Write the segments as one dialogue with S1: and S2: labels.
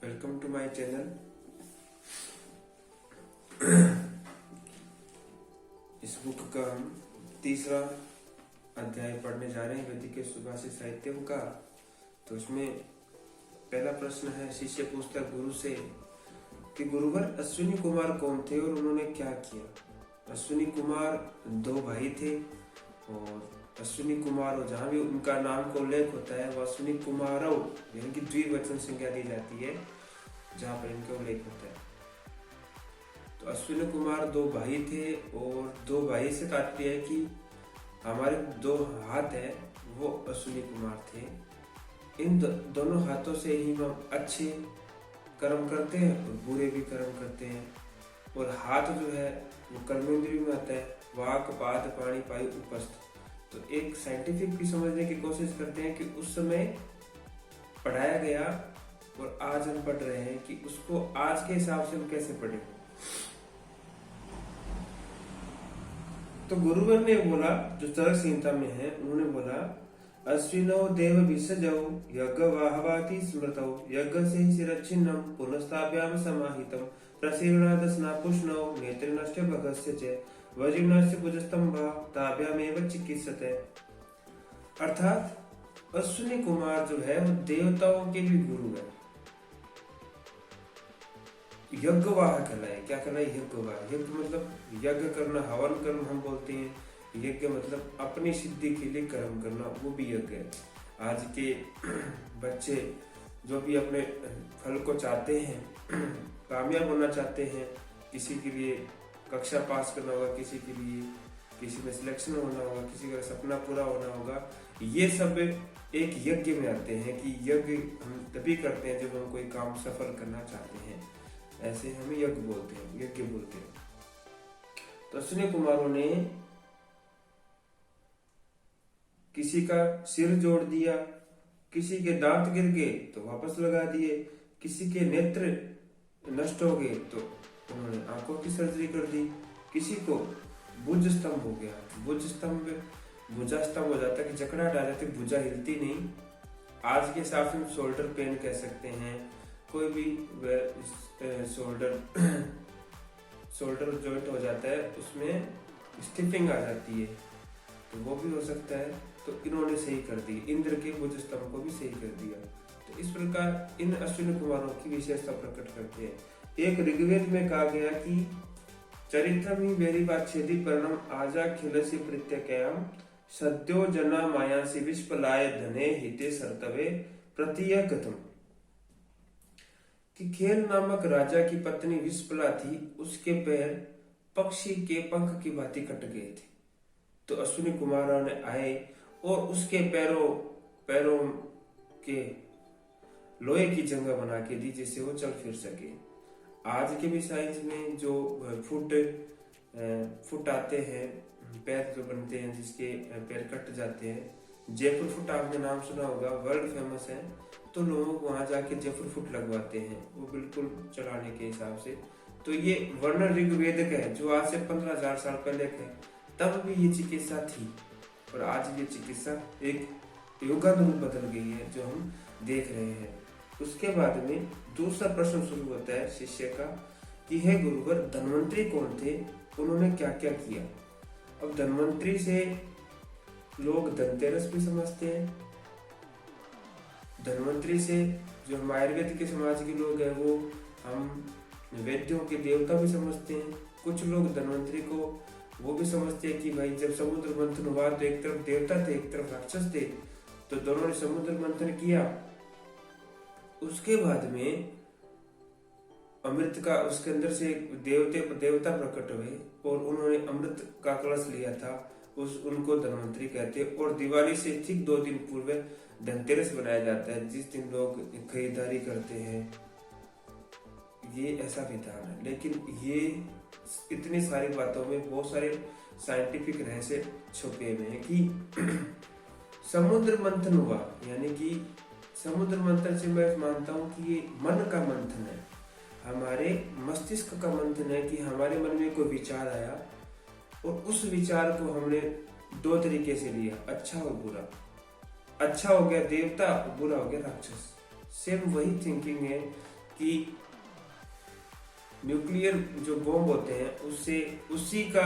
S1: Welcome to my channel. इस book का हम तीसरा अध्याय पढ़ने जा रहे हैं, वैदिक के सुभाषित साहित्य का। तो उसमें पहला प्रश्न है, शिष्य पूछता गुरु से कि गुरुवर अश्विनी कुमार कौन थे और उन्होंने क्या किया। अश्विनी कुमार दो भाई थे और अश्विनी कुमार जहाँ भी उनका नाम का उल्लेख होता है वो अश्विनी कुमारव यानी कि द्विवचन संज्ञा दी जाती है जहाँ पर इनका उल्लेख होता है। तो अश्विनी कुमार दो भाई थे और दो भाई से तात्पर्य है कि हमारे दो हाथ है वो अश्विनी कुमार थे। इन दोनों हाथों से ही हम अच्छे कर्म करते हैं और बुरे भी कर्म करते हैं। और हाथ जो है वो कर्मेंद्रिय में आता है, वाक पाद पाणी पायु उपस्थ। तो एक साइंटिफिक भी समझने की कोशिश करते हैं कि उस समय पढ़ाया गया और आज हम पढ़ रहे हैं कि उसको आज के हिसाब से हम कैसे पढ़े। तो गुरुवर ने बोला, जो चरक संहिता में है, उन्होंने बोला अश्विनो देव विसजौ यज्ञ वाहवाति स्मृतौ यज्ञ से ही शिरच्छिन्नम पुनस्ताभ्याम समाहितम प्रसीरणादस्ना पुष्णौ नेत्र नष्ट भगस्य च वज्रनस्य भुजस्तंभा ताभ्यामेव चिकित्सते। अर्थात अश्विनी कुमार जो है वो देवताओं के भी गुरु है। यज्ञवाह कहलाए। क्या कहलाए? यज्ञवाह। यज्ञ मतलब यज्ञ करना, हवन कर्म हम बोलते हैं। यज्ञ मतलब अपनी सिद्धि के लिए कर्म करना, वो भी यज्ञ है। आज के बच्चे जो भी अपने फल को चाहते हैं, कामयाब होना चाहते हैं, किसी के लिए कक्षा पास करना होगा, किसी के लिए किसी में सिलेक्शन होना होगा, किसी का सपना पूरा होना होगा, ये सब एक यज्ञ में आते हैं कि यज्ञ हम तभी करते हैं जब हम कोई काम सफल करना चाहते हैं। ऐसे हमें यज्ञ बोलते हैं, यज्ञ बोलते हैं। तो अश्विनी कुमारों ने किसी का सिर जोड़ दिया, किसी के दांत गिर गए तो वापस लगा दिए, किसी के नेत्र नष्ट हो गए तो उन्होंने आंखों की सर्जरी कर दी, किसी को भुज स्तंभ हो गया। भुज स्तंभ भुजा स्तंभ हो जाता है कि जकड़ाहट आ जाती, भुजा हिलती नहीं। आज के हिसाब से हम शोल्डर पेन कह सकते हैं। कोई भी शोल्डर जॉइंट हो जाता है, उसमें स्टिफिंग आ जाती है, तो वो भी हो सकता है। तो इन्होंने सही कर दी, इंद्र के भुज स्तंभ को भी सही कर दिया। तो इस प्रकार इन अश्विनी कुमारों की विशेषता प्रकट करते हैं। एक ऋग्वेद में कहा गया कि चरित्रम ही वेरी बाच्छेदी पर्णम आजा खिलसी प्रत्यकयाम सद्यो जना मायासी विस्पलाय धने हिते सर्तवे प्रतीय कथम। कि खेल नामक राजा की पत्नी विस्पला थी, उसके पैर पक्षी के पंख की भांति कट गए थे। तो अश्विनी कुमारों ने आए और उसके पैरों के लोहे की जंगा बना के दी, जिससे वो चल फिर सके। आज के भी साइंस में जो फुट आते हैं, पैर जो बनते हैं जिसके पैर कट जाते हैं, जयपुर फुट आपने नाम सुना होगा, वर्ल्ड फेमस है। तो लोग वहां जाके जयपुर फुट लगवाते हैं, वो बिल्कुल चलाने के हिसाब से। तो ये वर्णन ऋग्वेदिक है जो आज से 15,000 साल पहले है। तब भी ये चिकित्सा थी और आज ये चिकित्सा एक योगानुरूप बदल गई है जो हम देख रहे हैं। उसके बाद में दूसरा प्रश्न शुरू होता है शिष्य का कि हे गुरुवर, धन्वंतरी कौन थे, उन्होंने क्या क्या किया। अब धन्वंतरी से लोग धनतेरस भी समझते हैं। धन्वंतरी से जो हम आयुर्वेद के समाज के लोग हैं वो हम वैद्यों के देवता भी समझते हैं। कुछ लोग धन्वंतरी को वो भी समझते हैं कि भाई जब समुद्र मंथन हुआ तो एक तरफ देवता थे, एक तरफ राक्षस थे, तो दोनों ने समुद्र मंथन किया। उसके बाद में अमृत का उसके अंदर से देवता प्रकट हुए और उन्होंने अमृत का कलश लिया था, उनको धन्वंतरी कहते हैं। और दिवाली से ठीक 2 दिन पूर्व धनतेरस बनाया जाता है, जिस दिन लोग खरीदारी करते हैं। ये ऐसा विधान है, लेकिन ये इतनी सारी बातों में बहुत सारे साइंटिफिक रहस्य छुपे हुए हैं कि समुद्र मंथन हुआ, यानी कि समुद्र मंथन से मैं मानता हूँ कि ये मन का मंथन है, हमारे मस्तिष्क का मंथन है कि हमारे मन में कोई विचार आया और उस विचार को हमने 2 तरीके से लिया, अच्छा और बुरा। अच्छा हो गया देवता, बुरा हो गया राक्षस। सेम वही थिंकिंग है कि न्यूक्लियर जो बॉम्ब होते हैं उससे उसी का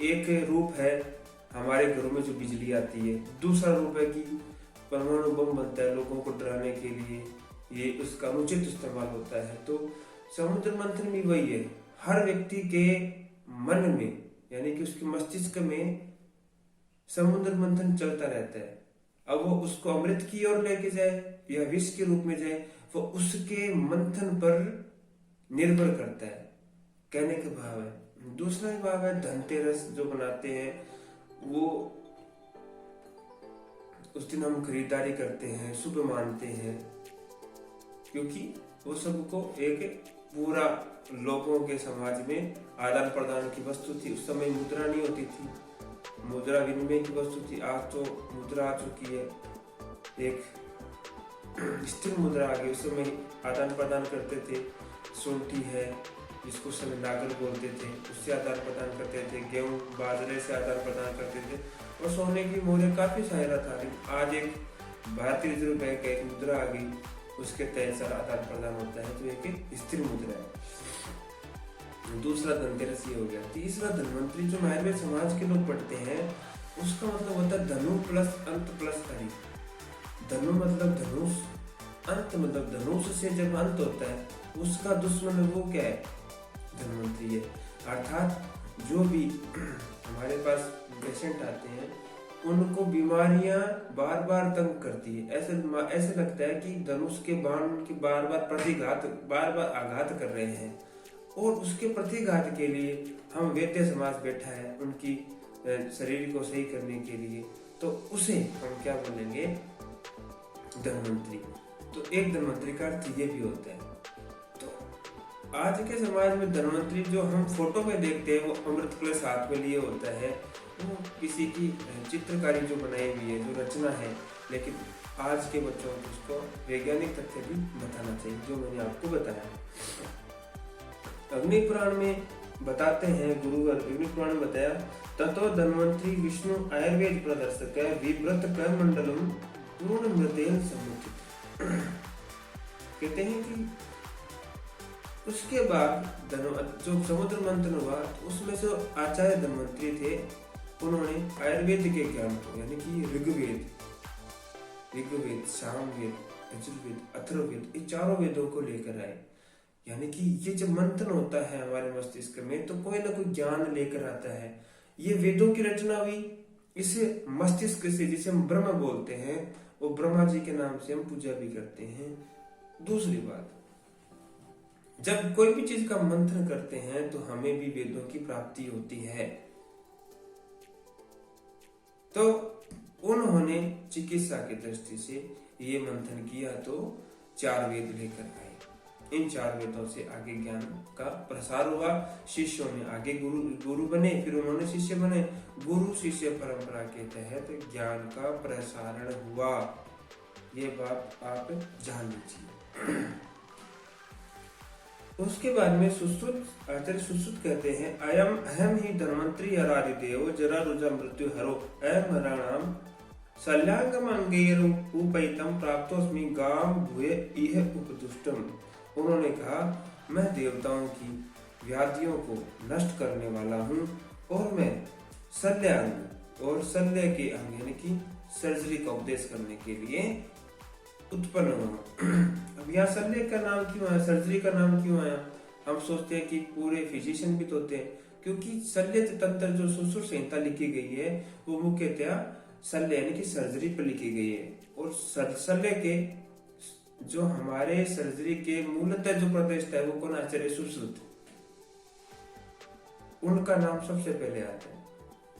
S1: एक रूप है हमारे घरों में जो बिजली आती है, दूसरा रूप है कि परमाणु बम बनता है लोगों को डराने के लिए, ये उसका अनुचित इस्तेमाल होता है। तो समुद्र मंथन भी वही है, हर व्यक्ति के मन में यानी कि उसके मस्तिष्क में समुद्र मंथन चलता रहता है। अब वो उसको अमृत की ओर लेके जाए या विष के रूप में जाए, वो उसके मंथन पर निर्भर करता है, कहने का भाव है। दूसरा भाव है धनतेरस जो बनाते हैं, वो उस दिन हम खरीदारी करते हैं, शुभ मानते हैं, क्योंकि वो सबको एक पूरा लोगों के समाज में आदान प्रदान की वस्तु थी। उस समय मुद्रा नहीं होती थी, मुद्रा विनिमय की वस्तु थी। आज तो मुद्रा आ चुकी है, एक स्थिर मुद्रा आ गई। उस समय आदान प्रदान करते थे, सोंठी है जिसको समय नागर बोलते थे, उससे आदान प्रदान करते थे, गेहूं बाजरे से आदान प्रदान करते थे, और सोने की मोहरें काफी सहायता था। आज एक भारतीय रिजर्व बैंक एक मुद्रा आ गई, उसके तहत सारा आदान प्रदान होता है, तो एक स्थिर मुद्रा है। दूसरा धनतेरस ये हो गया। तीसरा धन्वंतरी जो आयुर्वेद समाज के लोग पढ़ते हैं, उसका मतलब होता है धनु प्लस अंत प्लस हरि। धनु मतलब धनुष, अंत मतलब धनुष से जब अंत होता है उसका दुश्मन वो क्या है, धन्वंतरी है। अर्थात जो भी हमारे पास पेशेंट आते हैं उनको बीमारियां बार बार तंग करती है, ऐसे लगता है कि धनुष के बाण की बार बार आघात कर रहे हैं, और उसके प्रतिघात के लिए हम वैद्य समाज बैठा है उनकी शरीर को सही करने के लिए, तो उसे हम क्या बोलेंगे, धन्वंतरी। तो एक धन्वंतरी का अर्थ ये भी होता है। तो आज के समाज में धन्वंतरी जो हम फोटो में देखते हैं, वो अमृत कलश हाथ में लिए होता है, वो किसी की चित्रकारी जो बनाई हुई है, जो रचना है, लेकिन आज के बच्चों को उसको वैज्ञानिक तथ्य भी बताना चाहिए, जो मैंने आपको बताया। अग्नि पुराण में बताते हैं, गुरुवर अग्नि पुराण में बताया, ततो धन्वंतरी विष्णु आयुर्वेद प्रदर्शक विव्रत कमंडलम पूर्ण मृतेन समुचित। कहते हैं कि उसके बाद जो समुद्र मंथन हुआ, तो उसमें जो आचार्य धन्वंतरी थे, उन्होंने आयुर्वेद के ज्ञान को यानी कि ऋग्वेद, सामवेद, यजुर्वेद, अथर्ववेद, इन चारों वेदों को लेकर आए। यानी कि ये जब मंथन होता है हमारे मस्तिष्क में, तो कोई ना कोई ज्ञान लेकर आता है। ये वेदों की रचना हुई इसे मस्तिष्क से, जिसे हम ब्रह्म बोलते हैं, वो ब्रह्मा जी के नाम से हम पूजा भी करते हैं। दूसरी बात, जब कोई भी चीज का मंथन करते हैं तो हमें भी वेदों की प्राप्ति होती है। तो उन्होंने चिकित्सा की दृष्टि से ये मंथन किया, तो 4 वेद लेकर आए। इन 4 वेदों से आगे ज्ञान का प्रसार हुआ, शिष्यों ने आगे गुरु बने, फिर उन्होंने शिष्य बने, गुरु शिष्य परंपरा के तहत ज्ञान का प्रसारण हुआ। ये बात आप जान लीजिए। उसके बाद में सुश्रुत, आचार्य सुश्रुत कहते हैं, अहम ही धन्वंतरी हरादि देव जरा रुजा मृत्यु हरो अहम हराणाम शल्यागम अंगेर उपैतम प्राप्तोस्मि गाम भूय इह उपदुष्टम। उन्होंने कहा, मैं देवताओं की व्याधियों को नष्ट करने वाला हूँ, और मैं शल्यांग और शल्य के अंग यानी कि सर्जरी का उपदेश करने के लिए उत्पन्न हुआ। अब यहाँ शल्य का नाम क्यों आया, सर्जरी का नाम क्यों आया? हम सोचते हैं कि पूरे फिजिशियन भी तो होते हैं, क्योंकि शल्य तंत्र जो सुश्रुत संहिता लिखी गई है, वो मुख्यतः शल्य यानी कि सर्जरी पर लिखी गई है। और शल्य के जो हमारे सर्जरी के मूलतः जो प्रतिष्ठा है, वो कौन, आचार्य सुश्रुत, उनका नाम सबसे पहले आता है।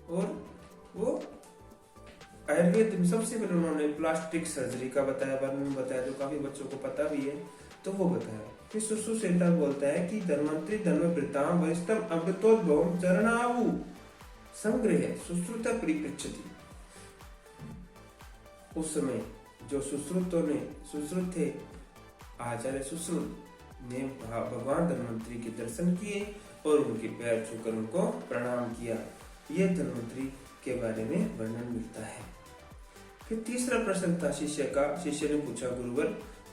S1: और वो आयुर्वेद में सबसे पहले उन्होंने प्लास्टिक सर्जरी का बताया, वर्णन बताया, जो काफी बच्चों को पता भी है, तो वो बताया। फिर सुश्रुत संहिता बोलता है कि धन्वंतरी धन्ववृताम वरिष्ठम अमृतोद्भवम चरणावु संग्रह सुश्रुत परिपृच्छति। उस समय जो सुश्रुत थे, आचार्य सुश्रुत ने भगवान धन्वंतरी के दर्शन किए और उनके पैर छूकर उनको प्रणाम किया। ये धन्वंतरी के बारे में वर्णन मिलता है। फिर तीसरा प्रश्न था शिष्य का। शिष्य ने पूछा, गुरुवर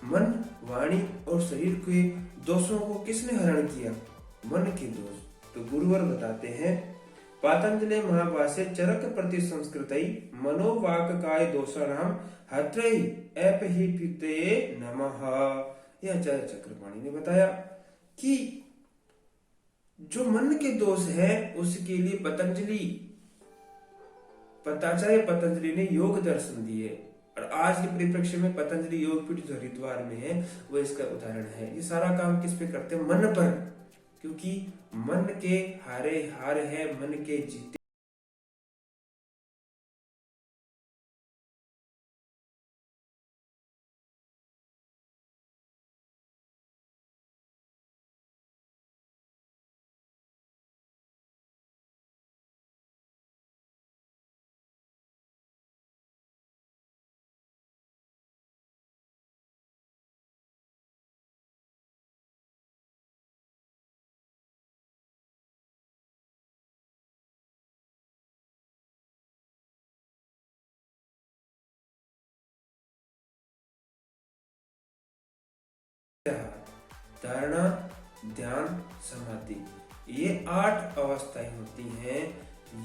S1: मन, वाणी और शरीर के दोषों को किसने हरण किया? मन के दोष। तो गुरुवर बताते हैं, पातंजलि महाभाष्य चरक प्रति संस्कृतई मनोवाक काय दोषाणाम हत्रई अपहिपिते नमः। यह आचार्य चक्रपाणि ने बताया कि जो मन के दोष है उसके लिए आचार्य पतंजलि ने योग दर्शन दिए, और आज के परिप्रेक्ष्य में पतंजलि योग पीठ जो हरिद्वार में है वो इसका उदाहरण है। ये सारा काम किस पे करते हैं? मन पर, क्योंकि मन के हारे हार है, मन के जीते धारणा, ध्यान, समाधि, ये 8 अवस्थाएं होती हैं।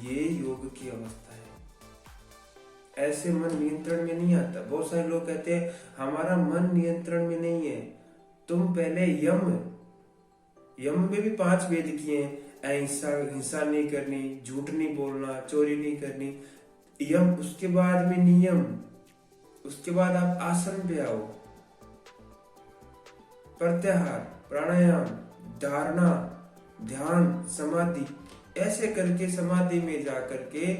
S1: ये योग की अवस्था है। ऐसे मन नियंत्रण में नहीं आता। बहुत सारे लोग कहते हैं हमारा मन नियंत्रण में नहीं है। तुम पहले यम में भी 5 वेद किए हैं, हिंसा नहीं करनी, झूठ नहीं बोलना, चोरी नहीं करनी, यम। उसके बाद में नियम, उसके बाद आप आसन पे आओ, प्रत्याहार, प्राणायाम, धारणा, ध्यान, समाधि, ऐसे करके समाधि में जाकर के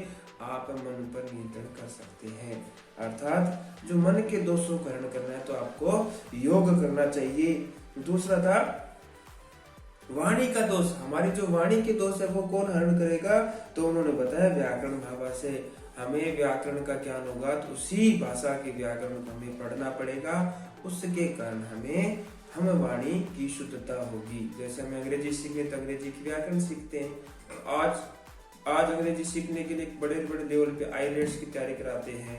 S1: आप मन पर नियंत्रण कर सकते हैं। अर्थात जो मन के दोषों को हरण करना है तो आपको योग करना चाहिए। दूसरा था वाणी का दोष। हमारी जो वाणी के दोष है वो कौन हरण करेगा? तो उन्होंने बताया व्याकरण भाषा से हमें व्याकरण का ज्ञान होगा, तो उसी भाषा के व्याकरण को हमें पढ़ना पड़ेगा। उसके कारण हम वाणी की शुद्धता होगी। जैसे हम अंग्रेजी सीखें तो अंग्रेजी की व्याकरण सीखते हैं। आज अंग्रेजी सीखने के लिए बड़े बड़े लेवल पे आईलेट्स की तैयारी कराते हैं,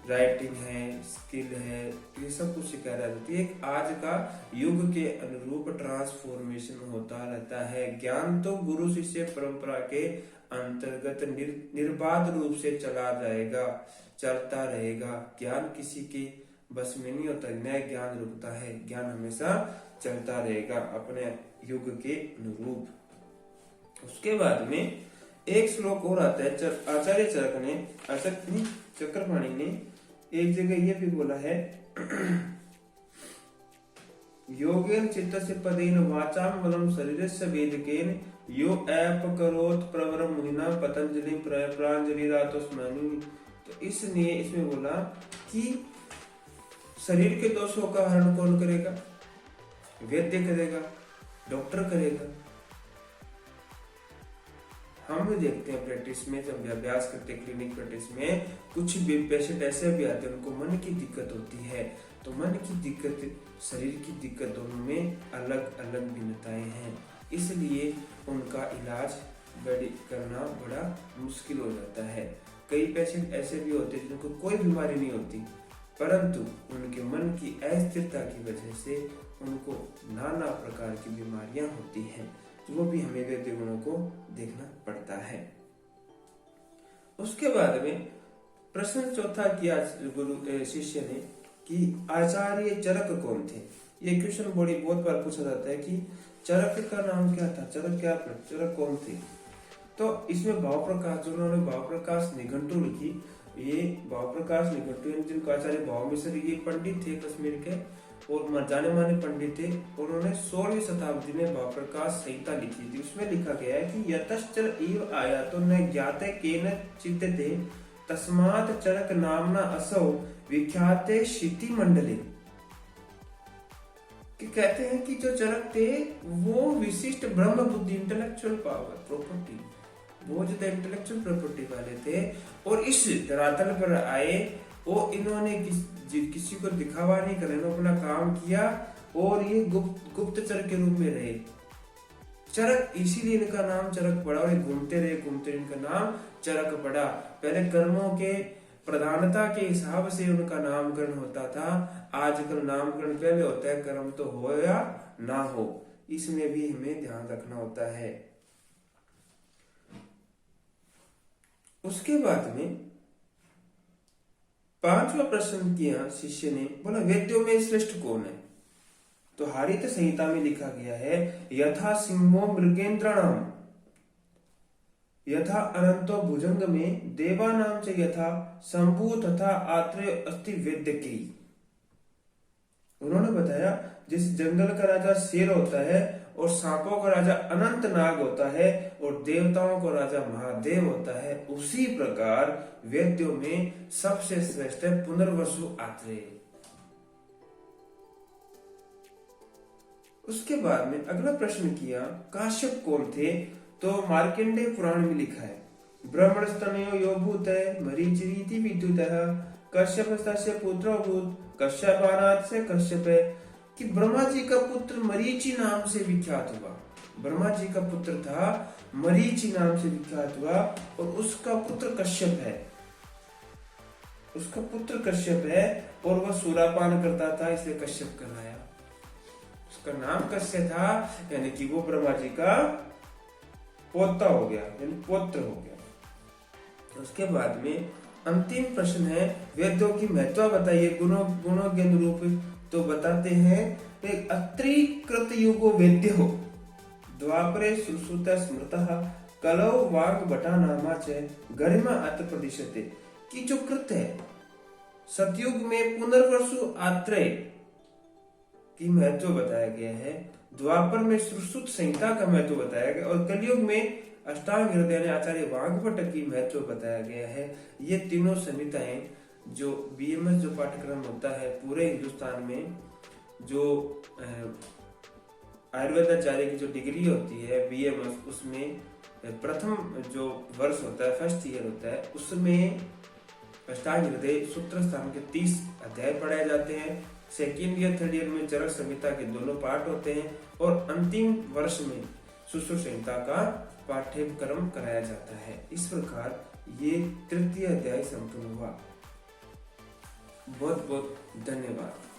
S1: राइटिंग है, स्किल है, ये सब कुछ सिखाया जाता है। एक आज का युग के अनुरूप ट्रांसफॉर्मेशन होता रहता है। ज्ञान तो गुरु शिष्य परंपरा के अंतर्गत निर्बाध रूप से चलता रहेगा। ज्ञान किसी के बस में नहीं होता, नया ज्ञान रुकता है। ज्ञान हमेशा चलता रहेगा अपने युग के अनुरूप। उसके बाद में एक श्लोक और आता है। आचार्य चक्रपाणि ने एक जगह ये भी बोला है, योगेन चित्तस्य पदेन वाचाम बलम शरीरस्य वेदकेन यो अपकरोत् प्रवरम मुनिना पतंजलि प्रांजलि रातोस्मनि। तो इसलिए इसमें बोला कि शरीर के दोषों का हरण कौन करेगा? वैद्य करेगा, डॉक्टर करेगा। हम भी देखते हैं प्रैक्टिस में, जब अभ्यास करते हैं क्लिनिक प्रैक्टिस में, कुछ भी पेशेंट ऐसे भी आते हैं उनको मन की दिक्कत होती है। तो मन की दिक्कत, शरीर की दिक्कत, दोनों में अलग अलग भिन्नताएं हैं। इसलिए उनका इलाज करना बड़ा मुश्किल हो जाता है। कई पेशेंट ऐसे भी होते हैं जिनको कोई बीमारी नहीं होती, परंतु उनके मन की अस्थिरता की वजह से उनको नाना प्रकार की बीमारियां होती हैं। वो भी हमें वैद्य गुणों को देखना पड़ता है। उसके बाद में प्रश्न चौथा किया गुरु शिष्य ने कि आचार्य चरक कौन थे? ये क्वेश्चन बहुत बार पूछा जाता है कि चरक का नाम क्या था, चरक कौन थे? तो इसमें भाव प्रकाश, जो उन्होंने भाव प्रकाश निघंटू लिखी, ये भाव प्रकाश निघंटू जिनको आचार्य भाव मिश्र, ये पंडित थे कश्मीर के और जाने माने पंडित थे। उन्होंने 16वीं शताब्दी में भाव प्रकाश संहिता लिखी थी। उसमें लिखा गया है कि यतश्चर इव आया तो न ज्ञाते केन चित्ते तस्मात् चरक नामना असौ विख्याते शिति मंडले। कि कहते हैं कि जो चरक थे वो विशिष्ट ब्रह्म बुद्धि, इंटेलेक्चुअल पावर, प्रॉपर्टी, वो जो इंटेलेक्चुअल प्रॉपर्टी वाले थे और इस धरातल पर आए। वो इन्होंने किसी को दिखावा नहीं कर, अपना काम किया और ये गुप्तचर के रूप में रहे। चरक, इसीलिए इनका नाम चरक पड़ा और घूमते रहे इनका नाम चरक पड़ा। पहले कर्मों के प्रधानता के हिसाब से उनका नामकरण होता था। आजकल नामकरण पहले होता है, कर्म तो हो या ना हो, इसमें भी हमें ध्यान रखना होता है। उसके बाद में 5वां प्रश्न किया शिष्य ने, बोला वेद्यों में श्रेष्ठ कौन है? तो हरित संहिता में लिखा गया है, यथा सिंहो मृगेंद्राणाम यथा अनंतो भुजंग में देवानाम च यथा शंभु तथा आत्रेय अस्ति वेद्य की। उन्होंने बताया जिस जंगल का राजा शेर होता है और सांपों का राजा अनंत नाग होता है और देवताओं का राजा महादेव होता है, उसी प्रकार वेद्यों में सबसे श्रेष्ठ है पुनर्वसु आत्रेय। उसके बाद में अगला प्रश्न किया, काश्यप कौन थे? तो मार्कंडेय पुराण में लिखा है, ब्राह्मण स्तनयो यो भूत मरीचिरीति विद्युतः कश्यपस्तस्य पुत्र भूत कश्यपानात् से कश्यप है, कि ब्रह्मा जी का पुत्र मरीचि नाम से विख्यात हुआ। ब्रह्मा जी का पुत्र था, मरीचि नाम से विख्यात हुआ और उसका पुत्र कश्यप है। उसका पुत्र कश्यप है और वह सूरापान करता था, इसलिए कश्यप कहलाया। उसका नाम कश्यप था, यानी कि वो ब्रह्मा जी का पोता हो गया, यानी पुत्र हो गया। उसके बाद में अंतिम प्रश्न है, वेदों की महत्व बताइए गुणों के अनुरूप। तो बताते हैं, एक अत्रिकृत युगो वेद्य हो द्वापरे सुश्रुत स्मृतः कलौ वाग बटा नामा च गरिमा अत प्रतिशते, कि जो कृत है सतयुग में पुनर्वसु आत्रेय की महत्व बताया गया है, द्वापर में सुश्रुत संहिता का महत्व बताया गया और कलयुग में अष्टांग हृदय आचार्य वाग्भट की महत्व बताया गया है। ये तीनों संहिताएं जो बीएमएस जो पाठ्यक्रम होता है पूरे हिंदुस्तान में, जो आयुर्वेदाचार्य की जो डिग्री होती है बीएमएस, उसमें प्रथम जो वर्ष होता है, फर्स्ट ईयर होता है, उसमें अष्टांग हृदय सूत्र स्थान के 30 अध्याय पढ़ाए जाते हैं। सेकेंड ईयर थर्ड ईयर में चरक संहिता के दोनों पाठ होते हैं और अंतिम वर्ष में सुश्रुत संहिता का पाठ्यक्रम कराया जाता है। इस प्रकार ये तृतीय अध्याय संपूर्ण हुआ। बहुत बहुत धन्यवाद।